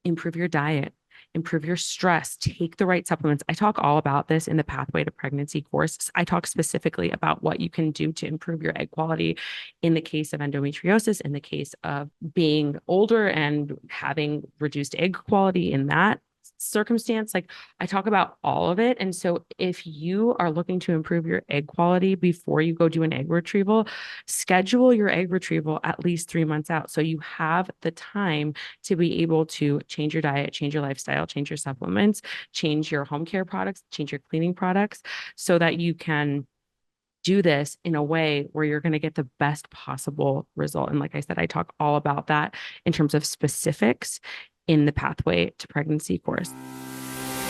improve your diet, improve your stress, take the right supplements. I talk all about this in the Pathway to Pregnancy course. I talk specifically about what you can do to improve your egg quality in the case of endometriosis, in the case of being older and having reduced egg quality in that circumstance. Like, I talk about all of it. And so if you are looking to improve your egg quality before you go do an egg retrieval, schedule your egg retrieval at least 3 months out. So you have the time to be able to change your diet, change your lifestyle, change your supplements, change your home care products, change your cleaning products, so that you can do this in a way where you're going to get the best possible result. And like I said, I talk all about that in terms of specifics in the Pathway to Pregnancy course.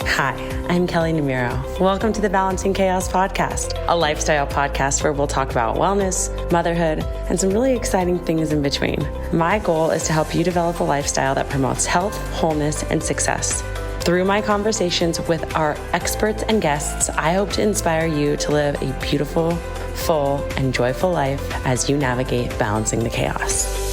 Hi, I'm Kelley Namiro. Welcome to the Balancing Chaos podcast, a lifestyle podcast where we'll talk about wellness, motherhood, and some really exciting things in between. My goal is to help you develop a lifestyle that promotes health, wholeness, and success. Through my conversations with our experts and guests, I hope to inspire you to live a beautiful, full, and joyful life as you navigate balancing the chaos.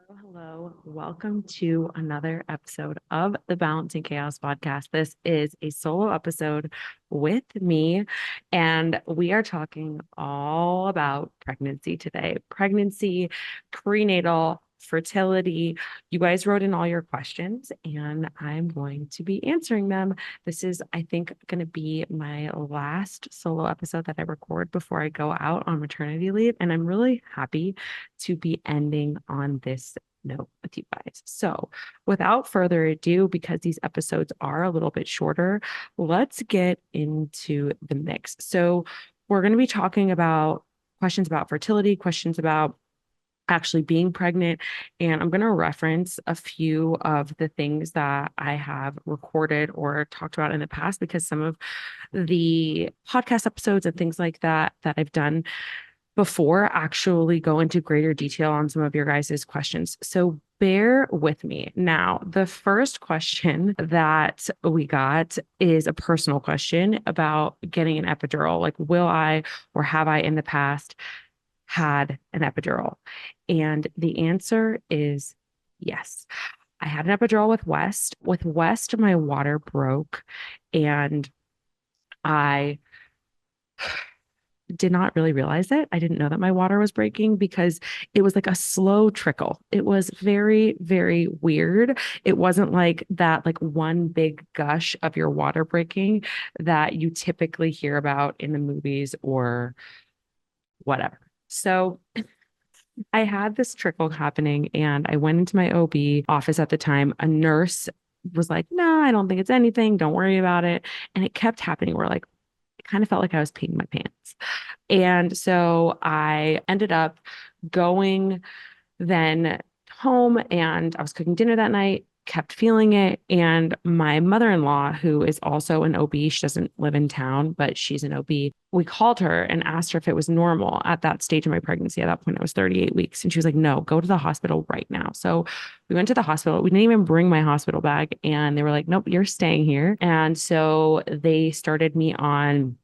Hello, welcome to another episode of the Balancing Chaos podcast. This is a solo episode with me, and we are talking all about pregnancy today. Pregnancy, prenatal, fertility. You guys wrote in all your questions, and I'm going to be answering them. This is, I think, going to be my last solo episode that I record before I go out on maternity leave, and I'm really happy to be ending on this note with you guys. So without further ado, because these episodes are a little bit shorter, let's get into the mix. So we're going to be talking about questions about fertility, questions about actually being pregnant. And I'm going to reference a few of the things that I have recorded or talked about in the past, because some of the podcast episodes and things like that I've done before actually go into greater detail on some of your guys' questions. So bear with me. Now, the first question that we got is a personal question about getting an epidural. Like, will I or have I in the past had an epidural? And the answer is yes. I had an epidural with West. With West, my water broke, and I did not really realize it. I didn't know that my water was breaking because it was like a slow trickle. It was very, very weird. It wasn't like that, like one big gush of your water breaking that you typically hear about in the movies or whatever. So I had this trickle happening, and I went into my OB office at the time. A nurse was like, "No, I don't think it's anything. Don't worry about it." And it kept happening. We're like, it kind of felt like I was peeing my pants. And so I ended up going then home, and I was cooking dinner that night, kept feeling it. And my mother-in-law, who is also an OB, she doesn't live in town, but she's an OB. We called her and asked her if it was normal at that stage of my pregnancy. At that point, I was 38 weeks. And she was like, "No, go to the hospital right now." So we went to the hospital. We didn't even bring my hospital bag. And they were like, "Nope, you're staying here." And so they started me on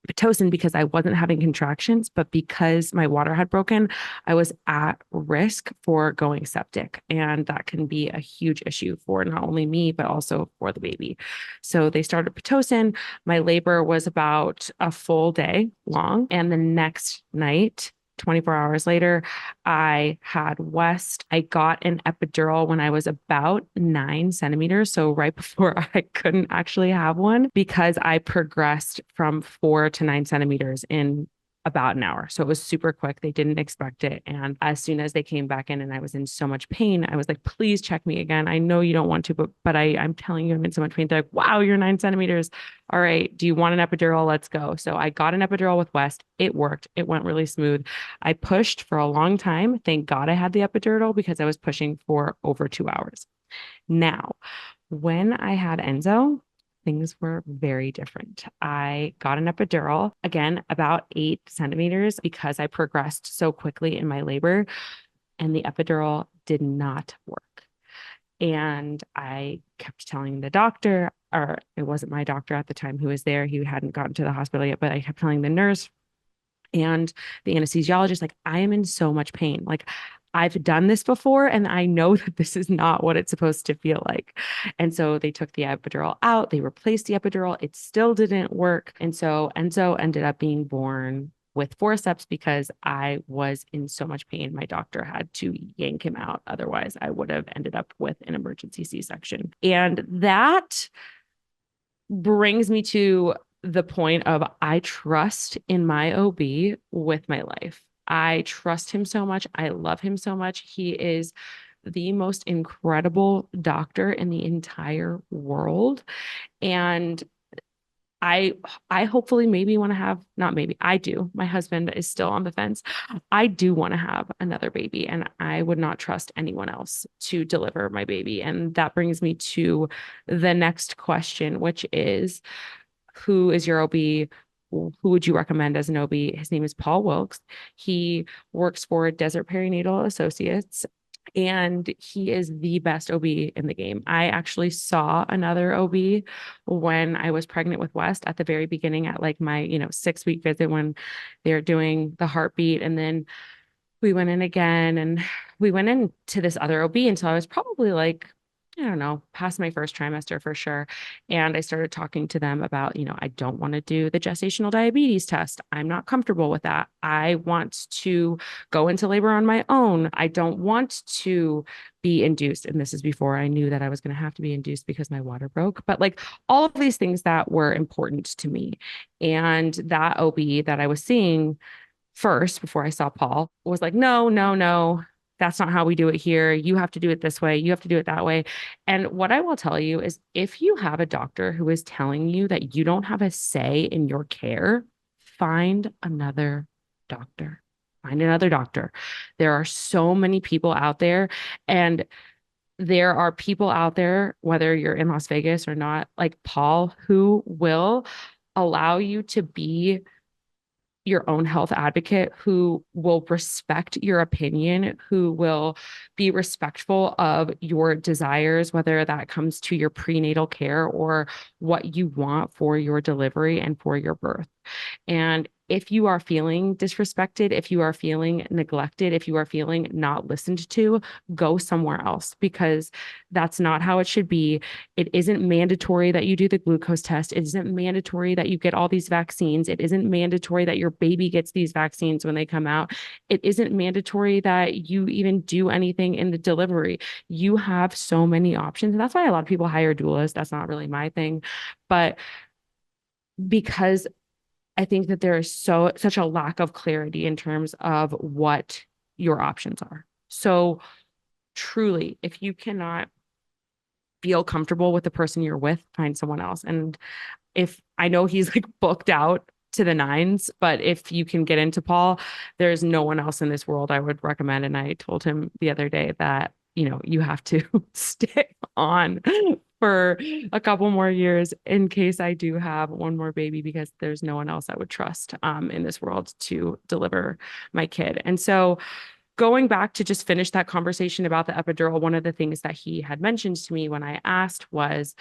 Pitocin because I wasn't having contractions, but because my water had broken, I was at risk for going septic. And that can be a huge issue for not only me, but also for the baby. So they started Pitocin. My labor was about a full day long. And the next night, 24 hours later, I had West. I got an epidural when I was about 9 centimeters. So right before I couldn't actually have one, because I progressed from 4 to 9 centimeters in about an hour. So it was super quick. They didn't expect it. And as soon as they came back in and I was in so much pain, I was like, "Please check me again. I know you don't want to, but I'm telling you, I'm in so much pain." They're like, "Wow, you're 9 centimeters. All right. Do you want an epidural? Let's go." So I got an epidural with West. It worked. It went really smooth. I pushed for a long time. Thank God I had the epidural, because I was pushing for over 2 hours. Now, when I had Enzo, things were very different. I got an epidural, again, about 8 centimeters, because I progressed so quickly in my labor, and the epidural did not work. And I kept telling the doctor, or it wasn't my doctor at the time who was there, he hadn't gotten to the hospital yet, but I kept telling the nurse and the anesthesiologist, like, "I am in so much pain. Like, I've done this before and I know that this is not what it's supposed to feel like. And so they took the epidural out, they replaced the epidural. It still didn't work. And so Enzo ended up being born with forceps because I was in so much pain. My doctor had to yank him out. Otherwise, I would have ended up with an emergency C-section. And that brings me to the point of I trust in my OB with my life. I trust him so much. I love him so much. He is the most incredible doctor in the entire world. And I I hopefully maybe want to have, not maybe, I do. My husband is still on the fence. I do want to have another baby and I would not trust anyone else to deliver my baby. And that brings me to the next question, which is who is your OB? Who would you recommend as an OB? His name is Paul Wilkes. He works for Desert Perinatal Associates and he is the best OB in the game. I actually saw another OB when I was pregnant with West at the very beginning at like my, 6 week visit when they're doing the heartbeat. And then we went in again and we went into this other OB until I was probably like, I don't know, past my first trimester for sure. And I started talking to them about, I don't want to do the gestational diabetes test. I'm not comfortable with that. I want to go into labor on my own. I don't want to be induced. And this is before I knew that I was going to have to be induced because my water broke. But like all of these things that were important to me. And that OB that I was seeing first before I saw Paul was like, no, no, no, that's not how we do it here. You have to do it this way. You have to do it that way. And what I will tell you is if you have a doctor who is telling you that you don't have a say in your care, find another doctor. Find another doctor. There are so many people out there, and there are people out there, whether you're in Las Vegas or not, like Paul, who will allow you to be your own health advocate, who will respect your opinion, who will be respectful of your desires, whether that comes to your prenatal care or what you want for your delivery and for your birth. And if you are feeling disrespected, if you are feeling neglected, if you are feeling not listened to, go somewhere else because that's not how it should be. It isn't mandatory that you do the glucose test. It isn't mandatory that you get all these vaccines. It isn't mandatory that your baby gets these vaccines when they come out. It isn't mandatory that you even do anything in the delivery. You have so many options. And that's why a lot of people hire doulas. That's not really my thing. But because I think that there is such a lack of clarity in terms of what your options are. So truly, if you cannot feel comfortable with the person you're with, find someone else. And if I know he's like booked out to the nines, but if you can get into Paul, there's no one else in this world I would recommend. And I told him the other day that, you have to stay on for a couple more years in case I do have one more baby, because there's no one else I would trust in this world to deliver my kid. And so going back to just finish that conversation about the epidural, one of the things that he had mentioned to me when I asked was,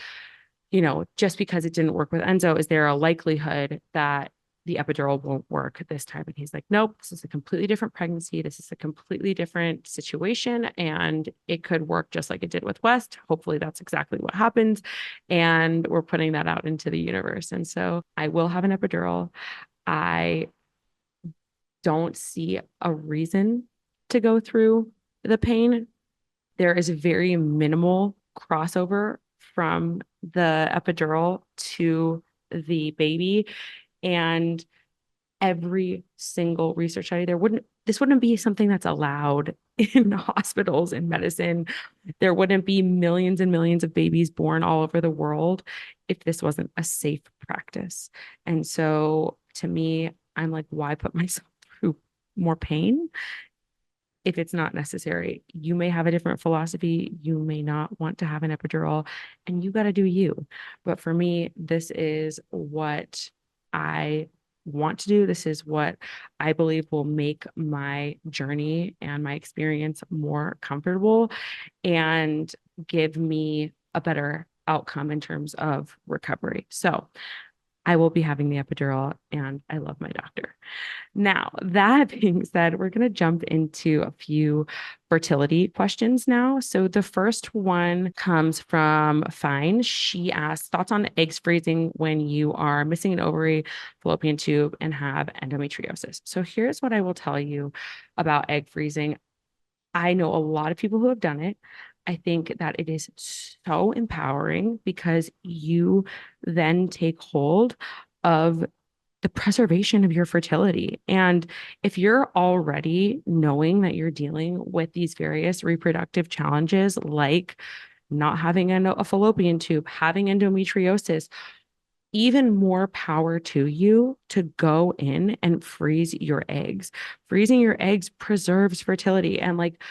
just because it didn't work with Enzo, is there a likelihood that the epidural won't work this time? And he's like, nope, this is a completely different pregnancy. This is a completely different situation. And it could work just like it did with West. Hopefully that's exactly what happens. And we're putting that out into the universe. And so I will have an epidural. I don't see a reason to go through the pain. There is very minimal crossover from the epidural to the baby. And every single research study, this wouldn't be something that's allowed in hospitals in medicine. There wouldn't be millions and millions of babies born all over the world if this wasn't a safe practice. And so to me, I'm like, why put myself through more pain if it's not necessary? You may have a different philosophy. You may not want to have an epidural, and you got to do you. But for me, this is what I want to do. This is what I believe will make my journey and my experience more comfortable and give me a better outcome in terms of recovery. So I will be having the epidural and I love my doctor. Now, that being said, we're going to jump into a few fertility questions now. So the first one comes from Fine. She asks thoughts on eggs freezing when you are missing an ovary, fallopian tube, and have endometriosis. So here's what I will tell you about egg freezing. I know a lot of people who have done it. I think that it is so empowering because you then take hold of the preservation of your fertility. And if you're already knowing that you're dealing with these various reproductive challenges, like not having a fallopian tube, having endometriosis, even more power to you to go in and freeze your eggs. Freezing your eggs preserves fertility. And like,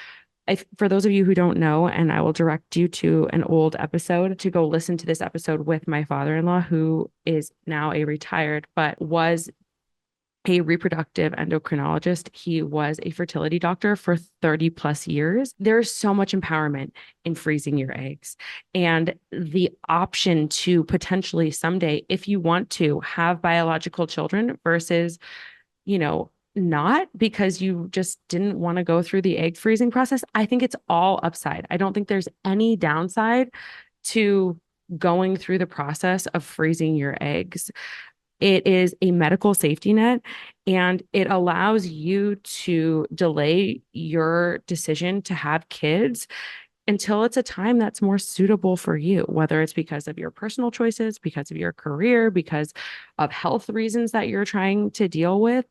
for those of you who don't know, and I will direct you to an old episode to go listen to this episode with my father-in-law, who is now a retired, but was a reproductive endocrinologist. He was a fertility doctor for 30 plus years. There's so much empowerment in freezing your eggs and the option to potentially someday, if you want to, have biological children versus, not because you just didn't want to go through the egg freezing process. I think it's all upside. I don't think there's any downside to going through the process of freezing your eggs. It is a medical safety net and it allows you to delay your decision to have kids until it's a time that's more suitable for you, whether it's because of your personal choices, because of your career, because of health reasons that you're trying to deal with.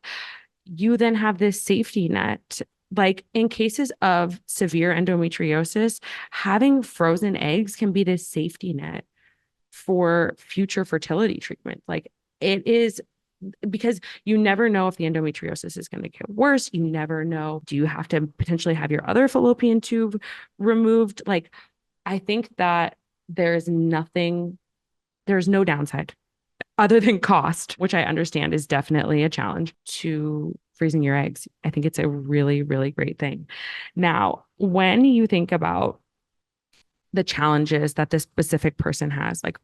You then have this safety net. Like in cases of severe endometriosis, having frozen eggs can be this safety net for future fertility treatment. Like it is, because you never know if the endometriosis is going to get worse. You never know. Do you have to potentially have your other fallopian tube removed? Like, I think that there's no downside other than cost, which I understand is definitely a challenge to freezing your eggs. I think it's a really, really great thing. Now, when you think about the challenges that this specific person has, like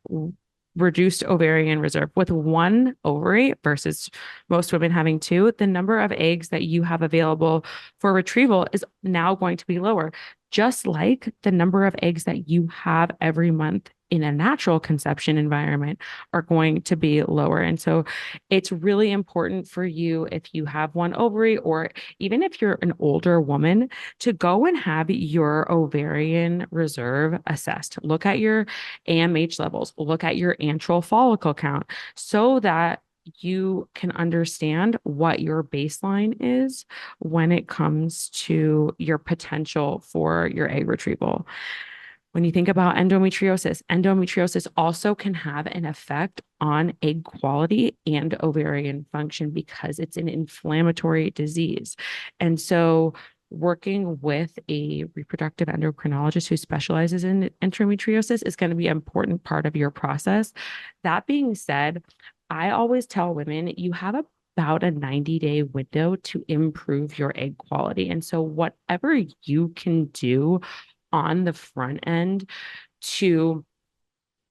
reduced ovarian reserve with one ovary versus most women having two, the number of eggs that you have available for retrieval is now going to be lower, just like the number of eggs that you have every month in a natural conception environment are going to be lower. And so it's really important for you, if you have one ovary, or even if you're an older woman, to go and have your ovarian reserve assessed. Look at your AMH levels, look at your antral follicle count so that you can understand what your baseline is when it comes to your potential for your egg retrieval. When you think about endometriosis also can have an effect on egg quality and ovarian function because it's an inflammatory disease. And so working with a reproductive endocrinologist who specializes in endometriosis is going to be an important part of your process. That being said, I always tell women you have about a 90-day window to improve your egg quality. And so whatever you can do on the front end to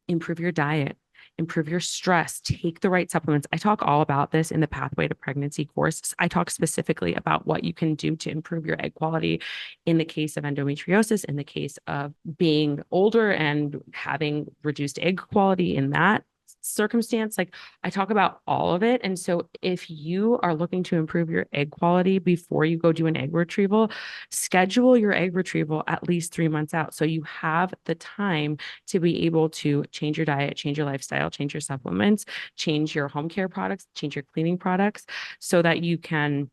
improve your diet, improve your stress, take the right supplements. I talk all about this in the Pathway to Pregnancy course. I talk specifically about what you can do to improve your egg quality in the case of endometriosis, in the case of being older and having reduced egg quality in that circumstance. Like I talk about all of it. And so if you are looking to improve your egg quality before you go do an egg retrieval, schedule your egg retrieval at least 3 months out. So you have the time to be able to change your diet, change your lifestyle, change your supplements, change your home care products, change your cleaning products so that you can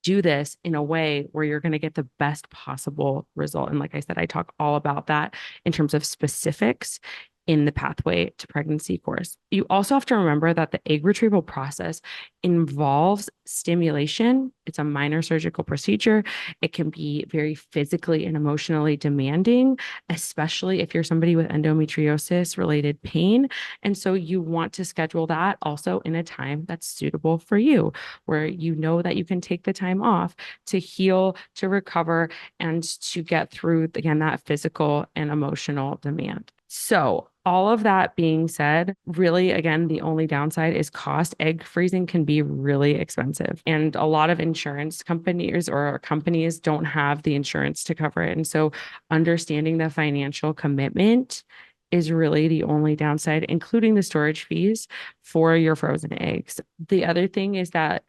do this in a way where you're going to get the best possible result. And like I said, I talk all about that in terms of specifics in the Pathway to Pregnancy course. You also have to remember that the egg retrieval process involves stimulation. It's a minor surgical procedure. It can be very physically and emotionally demanding, especially if you're somebody with endometriosis related pain. And so you want to schedule that also in a time that's suitable for you, where you know that you can take the time off to heal, to recover, and to get through, again, that physical and emotional demand. So, all of that being said, really, again, the only downside is cost. Egg freezing can be really expensive, and a lot of insurance companies or companies don't have the insurance to cover it. And so, understanding the financial commitment is really the only downside, including the storage fees for your frozen eggs. The other thing is that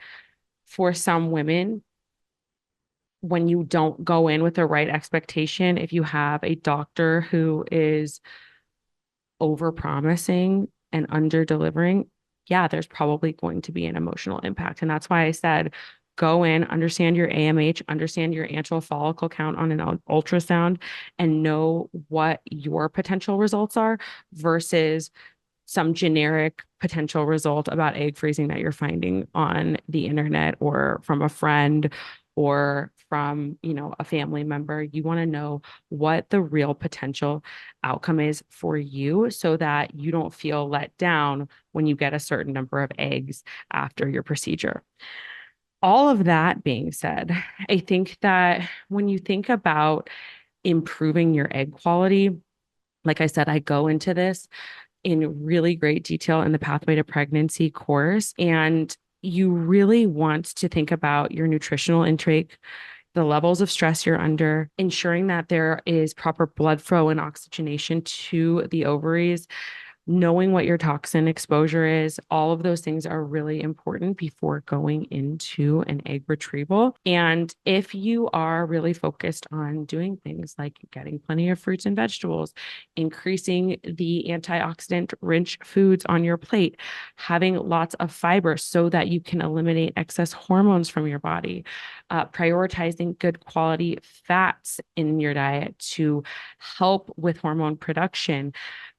for some women, when you don't go in with the right expectation, if you have a doctor who is over promising and under delivering, yeah, there's probably going to be an emotional impact. And that's why I said, go in, understand your AMH, understand your antral follicle count on an ultrasound, and know what your potential results are versus some generic potential result about egg freezing that you're finding on the internet or from a friend or from, a family member. You want to know what the real potential outcome is for you so that you don't feel let down when you get a certain number of eggs after your procedure. All of that being said, I think that when you think about improving your egg quality, like I said, I go into this in really great detail in the Pathway to Pregnancy course. And you really want to think about your nutritional intake, the levels of stress you're under, ensuring that there is proper blood flow and oxygenation to the ovaries, knowing what your toxin exposure is. All of those things are really important before going into an egg retrieval. And if you are really focused on doing things like getting plenty of fruits and vegetables, increasing the antioxidant rich foods on your plate, having lots of fiber so that you can eliminate excess hormones from your body, prioritizing good quality fats in your diet to help with hormone production,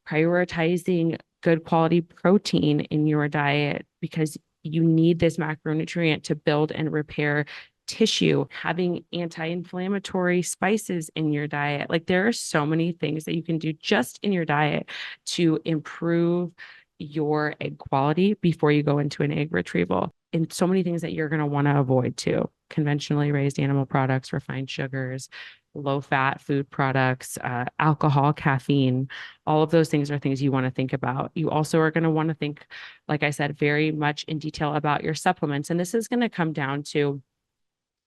prioritizing good quality protein in your diet because you need this macronutrient to build and repair tissue, having anti-inflammatory spices in your diet. Like there are so many things that you can do just in your diet to improve your egg quality before you go into an egg retrieval. And so many things that you're going to want to avoid too. Conventionally raised animal products, refined sugars, low fat food products, alcohol, caffeine, all of those things are things you want to think about. You also are going to want to think, like I said, very much in detail about your supplements. And this is going to come down to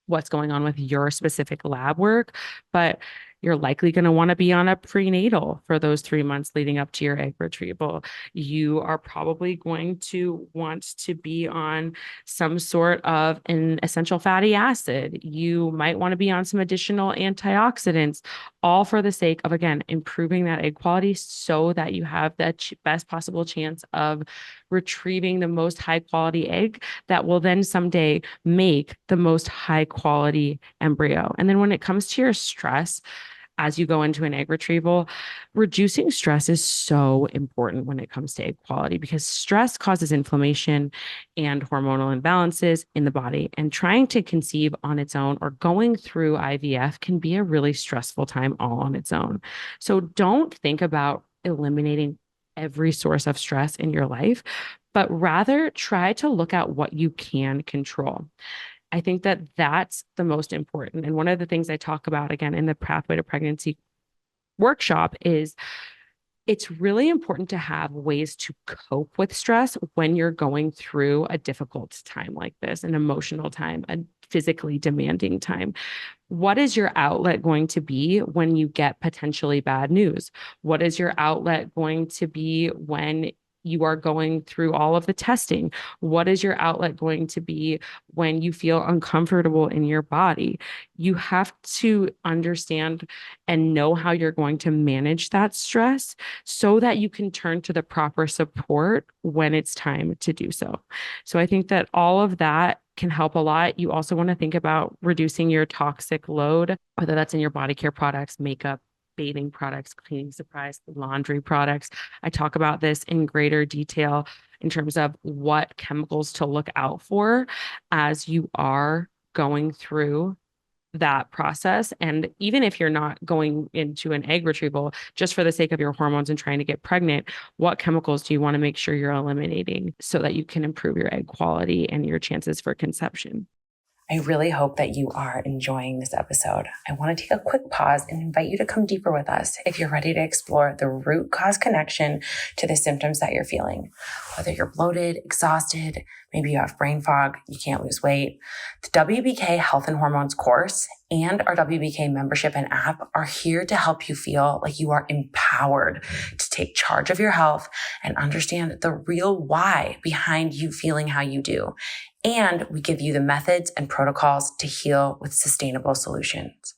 what's going on with your specific lab work, but you're likely going to want to be on a prenatal for those 3 months leading up to your egg retrieval. You are probably going to want to be on some sort of an essential fatty acid. You might want to be on some additional antioxidants, all for the sake of, again, improving that egg quality so that you have the best possible chance of retrieving the most high quality egg that will then someday make the most high quality embryo. And then when it comes to your stress, as you go into an egg retrieval, reducing stress is so important when it comes to egg quality because stress causes inflammation and hormonal imbalances in the body. And trying to conceive on its own or going through IVF can be a really stressful time all on its own. So don't think about eliminating every source of stress in your life, but rather try to look at what you can control. I think that that's the most important. And one of the things I talk about again in the Pathway to Pregnancy workshop is it's really important to have ways to cope with stress when you're going through a difficult time like this, an emotional time, a physically demanding time. What is your outlet going to be when you get potentially bad news? What is your outlet going to be when you are going through all of the testing? What is your outlet going to be when you feel uncomfortable in your body? You have to understand and know how you're going to manage that stress so that you can turn to the proper support when it's time to do so. So I think that all of that can help a lot. You also want to think about reducing your toxic load, whether that's in your body care products, makeup, bathing products, cleaning supplies, laundry products. I talk about this in greater detail in terms of what chemicals to look out for as you are going through that process. And even if you're not going into an egg retrieval, just for the sake of your hormones and trying to get pregnant, what chemicals do you want to make sure you're eliminating so that you can improve your egg quality and your chances for conception? I really hope that you are enjoying this episode. I want to take a quick pause and invite you to come deeper with us if you're ready to explore the root cause connection to the symptoms that you're feeling. Whether you're bloated, exhausted, maybe you have brain fog, you can't lose weight. The WBK Health and Hormones course and our WBK membership and app are here to help you feel like you are empowered to take charge of your health and understand the real why behind you feeling how you do. And we give you the methods and protocols to heal with sustainable solutions.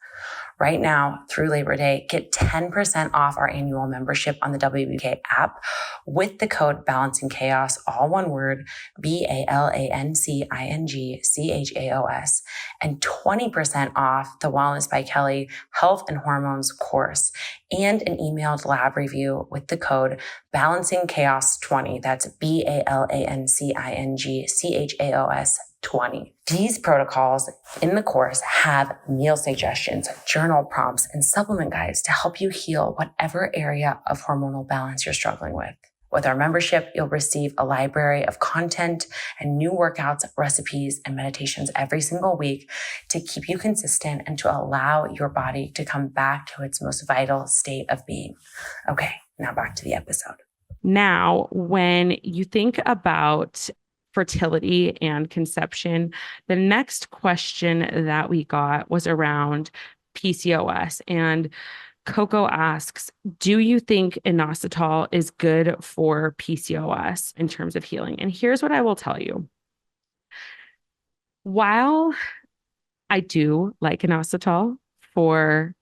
Right now, through Labor Day, get 10% off our annual membership on the WBK app with the code Balancing Chaos, all one word, BALANCINGCHAOS, and 20% off the Wellness by Kelley Health and Hormones course, and an emailed lab review with the code Balancing Chaos 20. That's BALANCINGCHAOS 20. These protocols in the course have meal suggestions, journal prompts, and supplement guides to help you heal whatever area of hormonal balance you're struggling with. With our membership, you'll receive a library of content and new workouts, recipes, and meditations every single week to keep you consistent and to allow your body to come back to its most vital state of being. Okay, now back to the episode. Now, when you think about fertility and conception, the next question that we got was around PCOS. And Coco asks, do you think inositol is good for PCOS in terms of healing? And here's what I will tell you. While I do like inositol for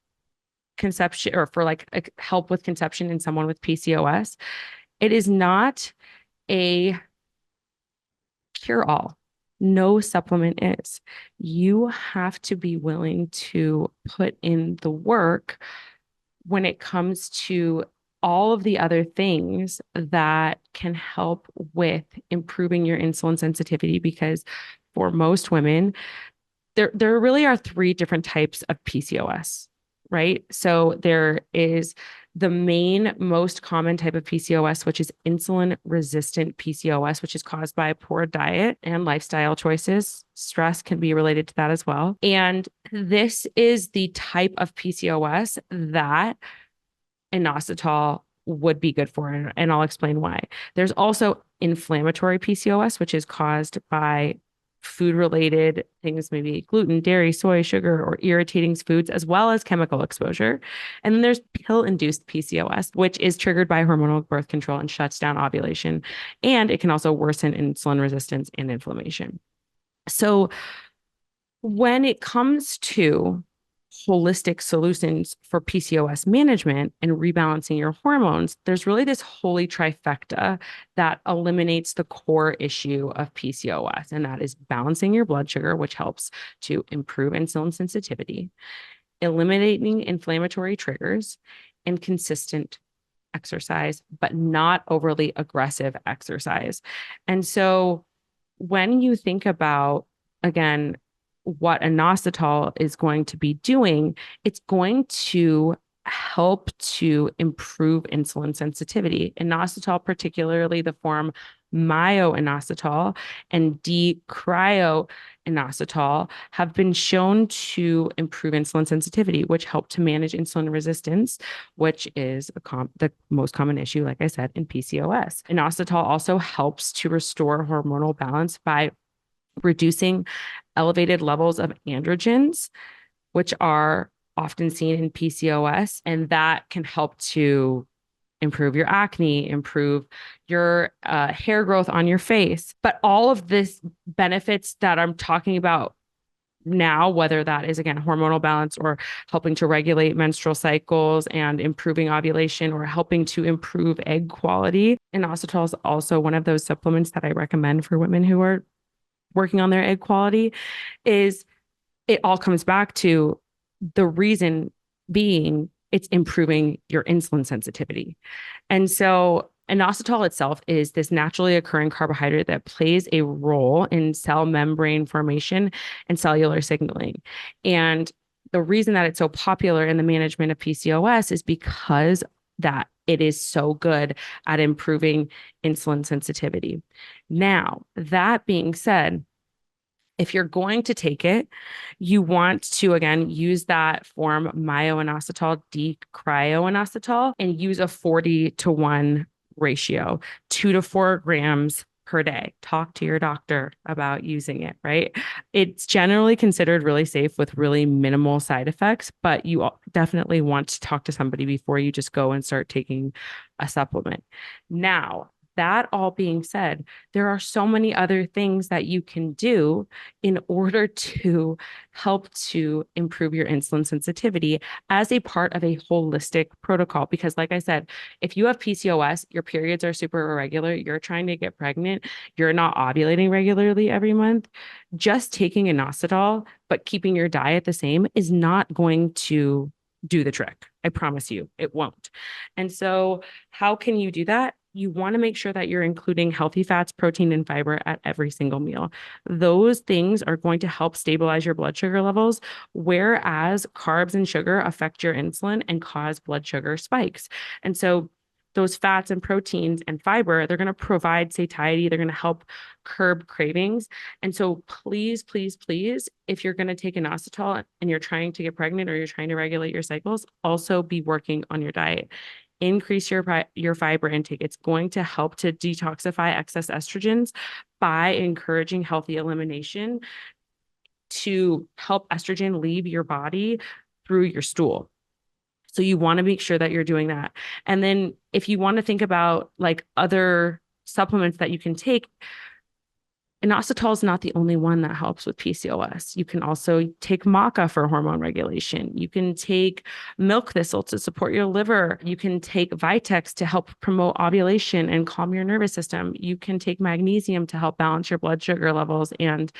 conception or for like help with conception in someone with PCOS, it is not a cure-all. No supplement is. You have to be willing to put in the work when it comes to all of the other things that can help with improving your insulin sensitivity, because for most women, there really are three different types of PCOS, right? So there is the main most common type of PCOS, which is insulin resistant PCOS, which is caused by poor diet and lifestyle choices. Stress can be related to that as well. And this is the type of PCOS that inositol would be good for, and I'll explain why. There's also inflammatory PCOS, which is caused by food-related things, maybe gluten, dairy, soy, sugar, or irritating foods, as well as chemical exposure. And then there's pill-induced PCOS, which is triggered by hormonal birth control and shuts down ovulation. And it can also worsen insulin resistance and inflammation. So when it comes to holistic solutions for PCOS management and rebalancing your hormones, there's really this holy trifecta that eliminates the core issue of PCOS, and that is balancing your blood sugar, which helps to improve insulin sensitivity, eliminating inflammatory triggers, and consistent exercise, but not overly aggressive exercise. And so when you think about, again, what inositol is going to be doing, it's going to help to improve insulin sensitivity. Inositol, particularly the form myo-inositol and D-cryo-inositol, have been shown to improve insulin sensitivity, which help to manage insulin resistance, which is the most common issue, like I said, in PCOS. Inositol also helps to restore hormonal balance by reducing elevated levels of androgens, which are often seen in PCOS, and that can help to improve your acne, improve your hair growth on your face. But all of this benefits that I'm talking about now, whether that is, again, hormonal balance or helping to regulate menstrual cycles and improving ovulation or helping to improve egg quality. Inositol is also one of those supplements that I recommend for women who are working on their egg quality. Is it all comes back to the reason being it's improving your insulin sensitivity. And so inositol itself is this naturally occurring carbohydrate that plays a role in cell membrane formation and cellular signaling. And the reason that it's so popular in the management of PCOS is because that it is so good at improving insulin sensitivity. Now, that being said, If you're going to take it, you want to, again, use that form myo-inositol, decryo-inositol, and use a 40-to-1 ratio, 2 to 4 grams per day. Talk to your doctor about using it, right? It's generally considered really safe with really minimal side effects, but you definitely want to talk to somebody before you just go and start taking a supplement. Now, that all being said, there are so many other things that you can do in order to help to improve your insulin sensitivity as a part of a holistic protocol. Because, like I said, if you have PCOS, your periods are super irregular, you're trying to get pregnant, you're not ovulating regularly every month, just taking inositol, but keeping your diet the same is not going to do the trick. I promise you, it won't. And so, how can you do that? You want to make sure that you're including healthy fats, protein, and fiber at every single meal. Those things are going to help stabilize your blood sugar levels, whereas carbs and sugar affect your insulin and cause blood sugar spikes. And so those fats and proteins and fiber, they're going to provide satiety. They're going to help curb cravings. And so please, please, please, if you're going to take inositol and you're trying to get pregnant or you're trying to regulate your cycles, also be working on your diet. Increase your fiber intake. It's going to help to detoxify excess estrogens by encouraging healthy elimination to help estrogen leave your body through your stool. So you want to make sure that you're doing that. And then if you want to think about like other supplements that you can take, inositol is not the only one that helps with PCOS. You can also take maca for hormone regulation. You can take milk thistle to support your liver. You can take Vitex to help promote ovulation and calm your nervous system. You can take magnesium to help balance your blood sugar levels and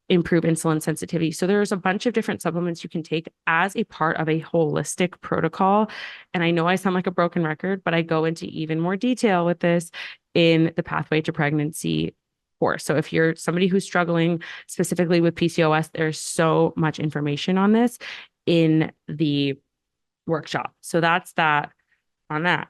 improve insulin sensitivity. So there's a bunch of different supplements you can take as a part of a holistic protocol. And I know I sound like a broken record, but I go into even more detail with this in the Pathway to Pregnancy course. So if you're somebody who's struggling specifically with PCOS, there's so much information on this in the workshop. So that's that on that.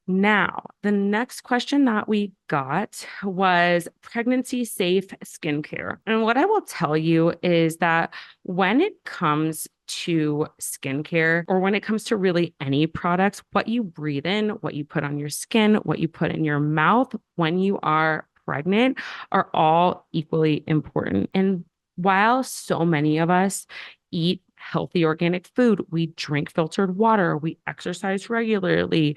Now, the next question that we got was pregnancy safe skincare. And what I will tell you is that when it comes to skincare, or when it comes to really any products, what you breathe in, what you put on your skin, what you put in your mouth when you are pregnant are all equally important. And while so many of us eat healthy organic food, we drink filtered water, we exercise regularly,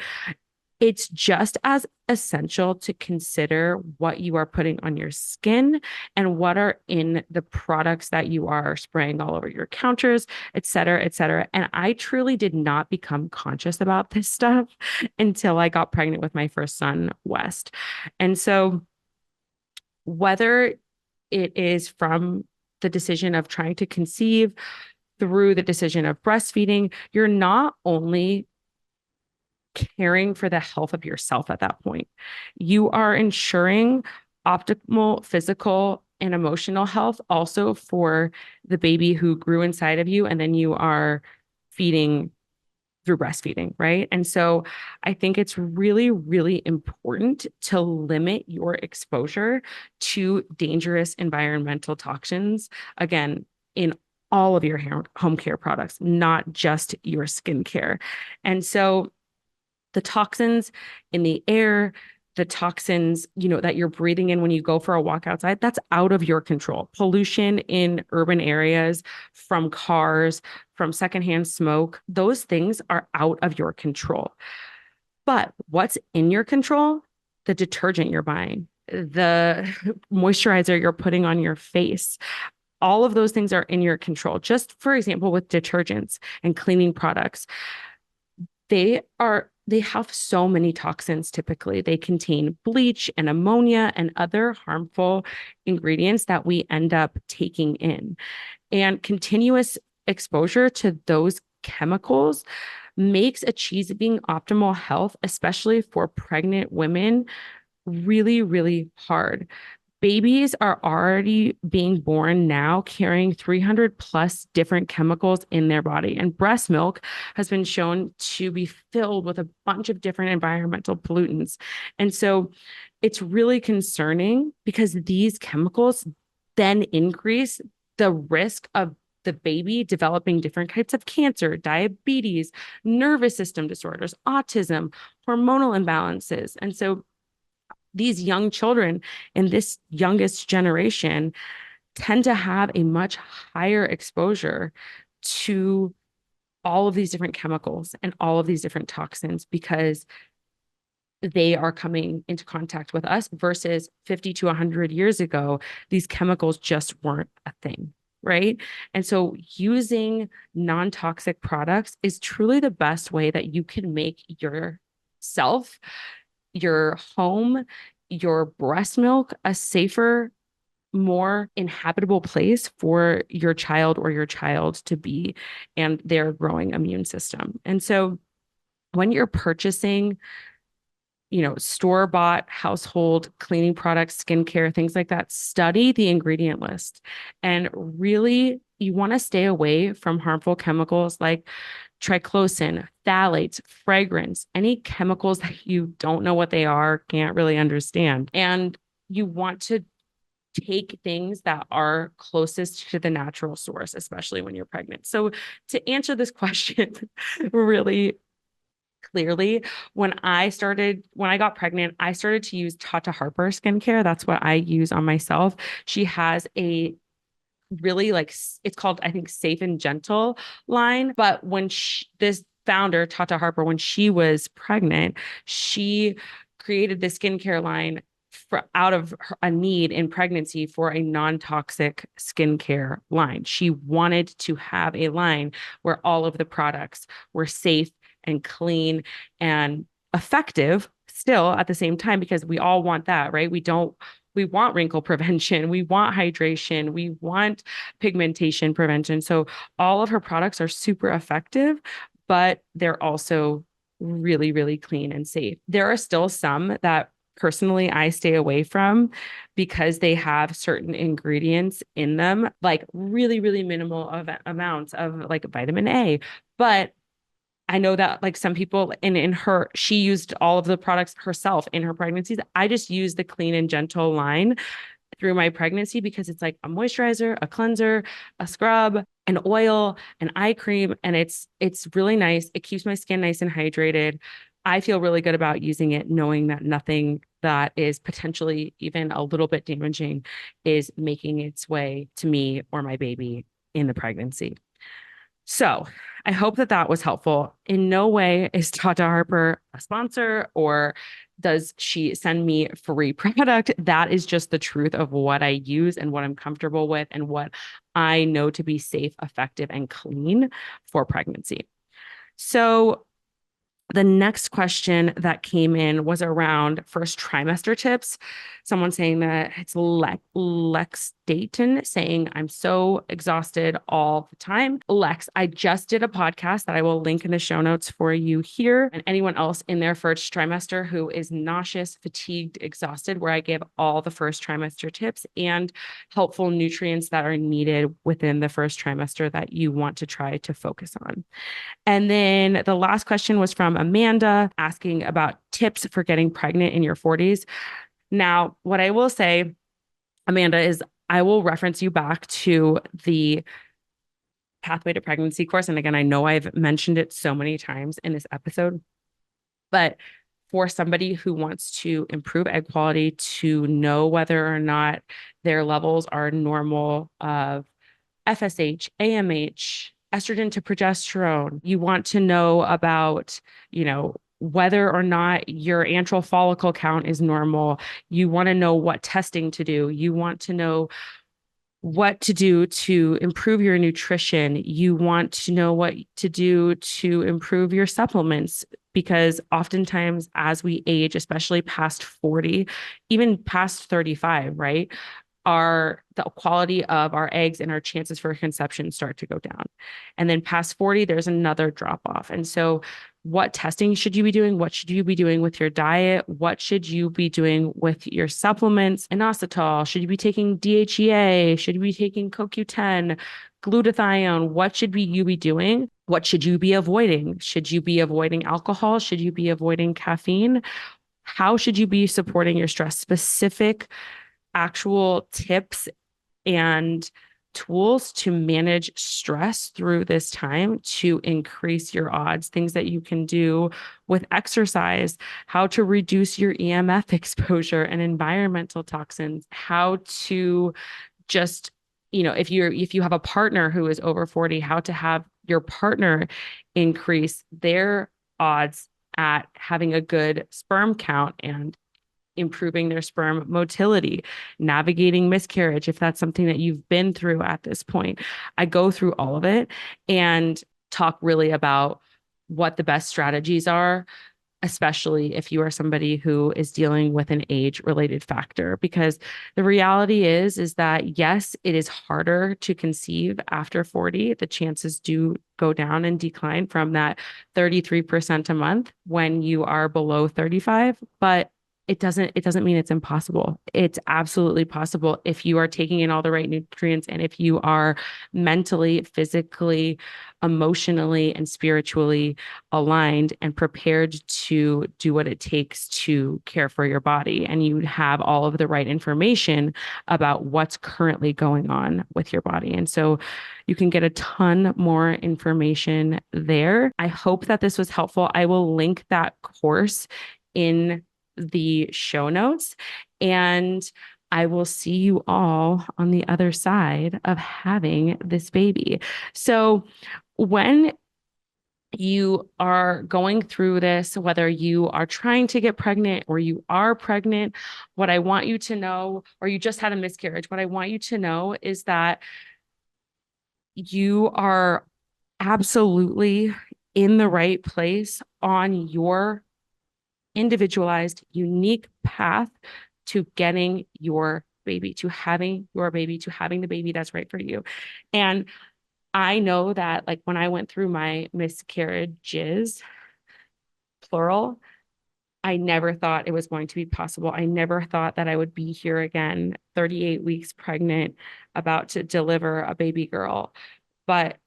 it's just as essential to consider what you are putting on your skin and what are in the products that you are spraying all over your counters, et cetera, et cetera. And I truly did not become conscious about this stuff until I got pregnant with my first son, West. And so whether it is from the decision of trying to conceive through the decision of breastfeeding, you're not only caring for the health of yourself at that point. You are ensuring optimal physical and emotional health also for the baby who grew inside of you, and then you are feeding through breastfeeding, right? And so I think it's really, really important to limit your exposure to dangerous environmental toxins, again, in all of your home care products, not just your skincare. And so the toxins in the air, the toxins, that you're breathing in when you go for a walk outside, that's out of your control. Pollution in urban areas from cars, from secondhand smoke, those things are out of your control. But what's in your control? The detergent you're buying, the moisturizer you're putting on your face. All of those things are in your control. Just for example, with detergents and cleaning products, they have so many toxins. Typically, they contain bleach and ammonia and other harmful ingredients that we end up taking in. And continuous exposure to those chemicals makes achieving optimal health, especially for pregnant women, really, really hard. Babies are already being born now carrying 300 plus different chemicals in their body. And breast milk has been shown to be filled with a bunch of different environmental pollutants. And so it's really concerning because these chemicals, then increase the risk of the baby developing different types of cancer, diabetes, nervous system disorders, autism, hormonal imbalances. And so these young children in this youngest generation tend to have a much higher exposure to all of these different chemicals and all of these different toxins because they are coming into contact with us versus 50 to 100 years ago, these chemicals just weren't a thing. Right. And so using non toxic products is truly the best way that you can make yourself, your home, your breast milk a safer, more inhabitable place for your child or your child to be and their growing immune system. And so when you're purchasing, store-bought household cleaning products, skincare, things like that, study the ingredient list. And really, you want to stay away from harmful chemicals like triclosan, phthalates, fragrance, any chemicals that you don't know what they are, can't really understand. And you want to take things that are closest to the natural source, especially when you're pregnant. So to answer this question really clearly, when I got pregnant, I started to use Tata Harper skincare. That's what I use on myself. She has a really it's called, I think, Safe and Gentle line. But when this founder, Tata Harper, when she was pregnant, she created the skincare line out of a need in pregnancy for a non-toxic skincare line. She wanted to have a line where all of the products were safe and clean and effective still at the same time, because we all want that, right? We want wrinkle prevention. We want hydration. We want pigmentation prevention. So all of her products are super effective, but they're also really, really clean and safe. There are still some that personally I stay away from because they have certain ingredients in them, like really, really minimal amounts of like vitamin A. But I know that like some people she used all of the products herself in her pregnancies. I just use the Clean and Gentle line through my pregnancy because it's like a moisturizer, a cleanser, a scrub, an oil, an eye cream, and it's really nice. It keeps my skin nice and hydrated. I feel really good about using it, knowing that nothing that is potentially even a little bit damaging is making its way to me or my baby in the pregnancy. So I hope that was helpful. In no way is Tata Harper a sponsor or does she send me free product. That is just the truth of what I use and what I'm comfortable with and what I know to be safe, effective, and clean for pregnancy. So the next question that came in was around first trimester tips. Someone saying that it's Lex Dayton saying, I'm so exhausted all the time. Lex, I just did a podcast that I will link in the show notes for you here. And anyone else in their first trimester who is nauseous, fatigued, exhausted, where I give all the first trimester tips and helpful nutrients that are needed within the first trimester that you want to try to focus on. And then the last question was from Amanda asking about tips for getting pregnant in your 40s. Now, what I will say, Amanda, is I will reference you back to the Pathway to Pregnancy course. And again, I know I've mentioned it so many times in this episode, but for somebody who wants to improve egg quality, to know whether or not their levels are normal of FSH, AMH, estrogen to progesterone. You want to know about, whether or not your antral follicle count is normal. You want to know what testing to do. You want to know what to do to improve your nutrition. You want to know what to do to improve your supplements, because oftentimes as we age, especially past 40, even past 35, right? The quality of our eggs and our chances for conception start to go down. And then past 40, there's another drop off. And so what testing should you be doing? What should you be doing with your diet? What should you be doing with your supplements? Inositol? Should you be taking DHEA? Should you be taking CoQ10, glutathione? What should you be doing? What should you be avoiding? Should you be avoiding alcohol? Should you be avoiding caffeine? How should you be supporting your stress? Specific actual tips and tools to manage stress through this time to increase your odds, things that you can do with exercise, how to reduce your EMF exposure and environmental toxins, how to just, if you have a partner who is over 40, how to have your partner increase their odds at having a good sperm count and improving their sperm motility, navigating miscarriage, if that's something that you've been through at this point. I go through all of it and talk really about what the best strategies are, especially if you are somebody who is dealing with an age-related factor. Because the reality is that, yes, it is harder to conceive after 40. The chances do go down and decline from that 33% a month when you are below 35, but it doesn't mean it's impossible. It's absolutely possible if you are taking in all the right nutrients and if you are mentally, physically, emotionally, and spiritually aligned and prepared to do what it takes to care for your body. And you have all of the right information about what's currently going on with your body. And so you can get a ton more information there. I hope that this was helpful. I will link that course in the show notes, and I will see you all on the other side of having this baby. So when you are going through this, whether you are trying to get pregnant or you are pregnant, what I want you to know, or you just had a miscarriage, what I want you to know is that you are absolutely in the right place on your individualized, unique path to getting your baby, to having your baby, to having the baby that's right for you. And I know that, like, when I went through my miscarriages, plural, I never thought it was going to be possible. I never thought that I would be here again, 38 weeks pregnant, about to deliver a baby girl. But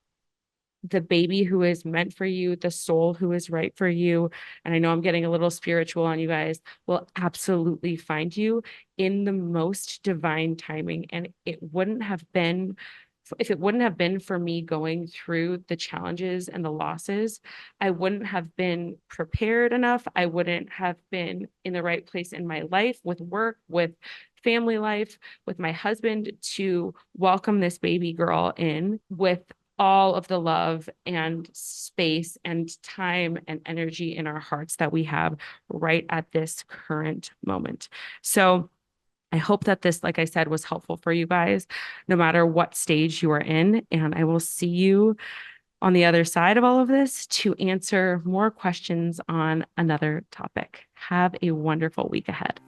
the baby who is meant for you, the soul who is right for you, and I know I'm getting a little spiritual on you guys, will absolutely find you in the most divine timing. And if it wouldn't have been for me going through the challenges and the losses, I wouldn't have been prepared enough. I wouldn't have been in the right place in my life, with work, with family life, with my husband, to welcome this baby girl in with all of the love and space and time and energy in our hearts that we have right at this current moment. So I hope that this, like I said, was helpful for you guys, no matter what stage you are in. And I will see you on the other side of all of this to answer more questions on another topic. Have a wonderful week ahead.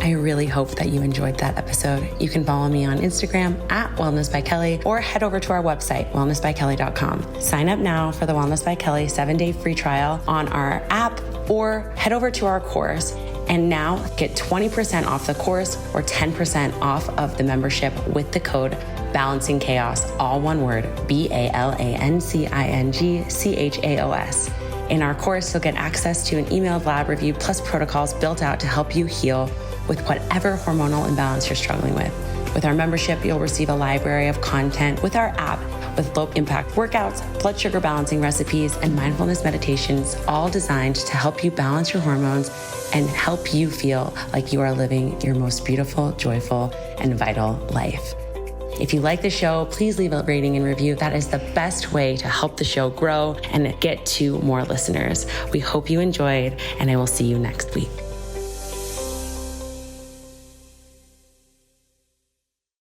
I really hope that you enjoyed that episode. You can follow me on Instagram at Wellness by Kelley, or head over to our website, wellnessbykelly.com. Sign up now for the Wellness by Kelley 7-day free trial on our app, or head over to our course and now get 20% off the course or 10% off of the membership with the code Balancing Chaos, all one word, BALANCINGCHAOS. In our course, you'll get access to an emailed lab review plus protocols built out to help you heal with whatever hormonal imbalance you're struggling with. With our membership, you'll receive a library of content with our app with low impact workouts, blood sugar balancing recipes, and mindfulness meditations, all designed to help you balance your hormones and help you feel like you are living your most beautiful, joyful, and vital life. If you like the show, please leave a rating and review. That is the best way to help the show grow and get to more listeners. We hope you enjoyed, and I will see you next week.